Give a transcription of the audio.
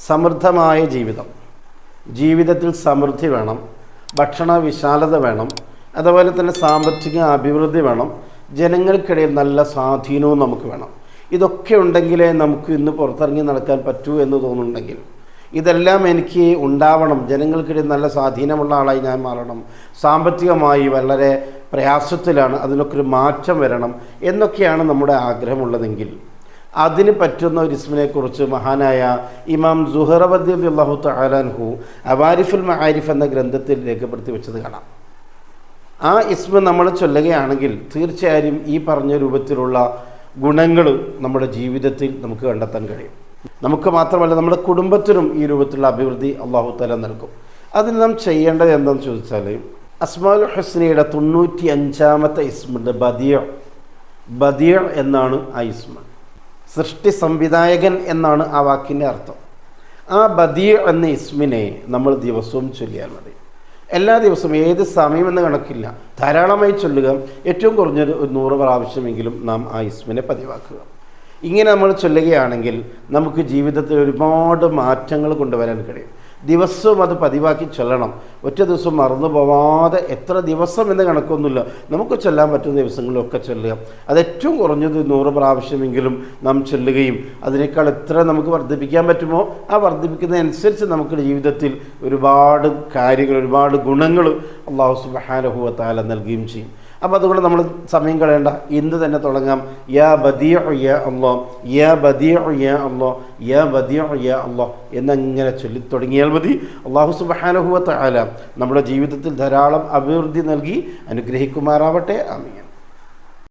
സമൃദ്ധമായ ജീവിതത്തിൽ സമൃദ്ധി വേണം, ഭക്ഷണ വിശാലത വേണം, അതുപോലെ തന്നെ സാമ്പത്തിക അഭിവൃദ്ധി വേണം, ജനങ്ങൾക്കിടയിൽ നല്ല സ്വാധീനവും നമുക്ക് വേണം. ഇതൊക്കെ ഉണ്ടെങ്കിലേ നമുക്ക് ഇന്ന് പുറത്തിറങ്ങി നടക്കാൻ പറ്റൂ എന്ന് തോന്നുന്നുണ്ടെങ്കിൽ, ഇതെല്ലാം എനിക്ക് ഉണ്ടാവണം, ജനങ്ങൾക്കിടയിൽ നല്ല സ്വാധീനമുള്ള ആളായി ഞാൻ മാറണം, സാമ്പത്തികമായി വളരെ പ്രയാസത്തിലാണ്, അതിനൊക്കെ ഒരു മാറ്റം വരണം എന്നൊക്കെയാണ് നമ്മുടെ ആഗ്രഹമുള്ളതെങ്കിൽ അതിന് പറ്റുന്ന ഒരു ഇസ്മിനെക്കുറിച്ച് മഹാനായ ഇമാം സുഹറവദി റളിയല്ലാഹു തആല അൻഹു അവാരിഫുൽ മആരിഫ് എന്ന ഗ്രന്ഥത്തിൽ രേഖപ്പെടുത്തി വെച്ചത് കാണാം. ആ ഇസ്മ നമ്മൾ ചൊല്ലുകയാണെങ്കിൽ തീർച്ചയായും ഈ പറഞ്ഞ രൂപത്തിലുള്ള ഗുണങ്ങൾ നമ്മുടെ ജീവിതത്തിൽ നമുക്ക് കണ്ടെത്താൻ കഴിയും. നമുക്ക് മാത്രമല്ല, നമ്മുടെ കുടുംബത്തിനും ഈ രൂപത്തിലുള്ള അഭിവൃദ്ധി അല്ലാഹു തആല നൽകും. അതിന് നാം ചെയ്യേണ്ടത് എന്താണെന്ന് ചോദിച്ചാൽ, അസ്മാഉൽ ഹുസ്നയുടെ 95ാമത്തെ ഇസ്മുണ്ട് ബദിയ എന്നാണ് ആ ഇസ്മ. സൃഷ്ടി സംവിധായകൻ എന്നാണ് ആ വാക്കിൻ്റെ അർത്ഥം. ആ ബദിയ എന്ന ഇസ്മിനെ നമ്മൾ ദിവസവും ചൊല്ലിയാൽ മതി. എല്ലാ ദിവസവും, ഏത് സമയമെന്ന് കണക്കില്ല, ധാരാളമായി ചൊല്ലുക. ഏറ്റവും കുറഞ്ഞൊരു 100 പ്രാവശ്യമെങ്കിലും നാം ആ ഇസ്മിനെ പതിവാക്കുക. ഇങ്ങനെ നമ്മൾ ചൊല്ലുകയാണെങ്കിൽ നമുക്ക് ജീവിതത്തിൽ ഒരുപാട് മാറ്റങ്ങൾ കൊണ്ടുവരാൻ കഴിയും. ദിവസവും അത് പതിവാക്കി ചൊല്ലണം. ഒറ്റ ദിവസം മറന്നു പോവാതെ, എത്ര ദിവസം എന്ന് കണക്കൊന്നുമില്ല, നമുക്ക് ചൊല്ലാൻ പറ്റുന്ന ദിവസങ്ങളിലൊക്കെ ചൊല്ലുക. അത് ഏറ്റവും കുറഞ്ഞത് 100 പ്രാവശ്യമെങ്കിലും നാം ചൊല്ലുകയും അതിനേക്കാൾ എത്ര നമുക്ക് വർദ്ധിപ്പിക്കാൻ പറ്റുമോ ആ വർദ്ധിപ്പിക്കുന്നതനുസരിച്ച് നമുക്ക് ജീവിതത്തിൽ ഒരുപാട് കാര്യങ്ങൾ, ഒരുപാട് ഗുണങ്ങൾ അല്ലാഹു സുബ്ഹാനഹു വ തആല നൽകുകയും ചെയ്യും. അപ്പോൾ അതുകൊണ്ട് നമ്മൾ സമയം കളയേണ്ട, ഇന്ന് തന്നെ തുടങ്ങാം. യാ ബദിഉ യാ അല്ലാഹ്, യാ ബദിഉ യാ അല്ലാഹ്, യാ ബദിഉ യാ അല്ലാഹ് എന്നങ്ങനെ ചൊല്ലി തുടങ്ങിയാൽ മതി. അല്ലാഹു സുബ്ഹാനഹു വ തആല നമ്മുടെ ജീവിതത്തിൽ ധാരാളം അഭിവൃദ്ധി നൽകി അനുഗ്രഹിക്കുമാറാവട്ടെ. ആമീൻ.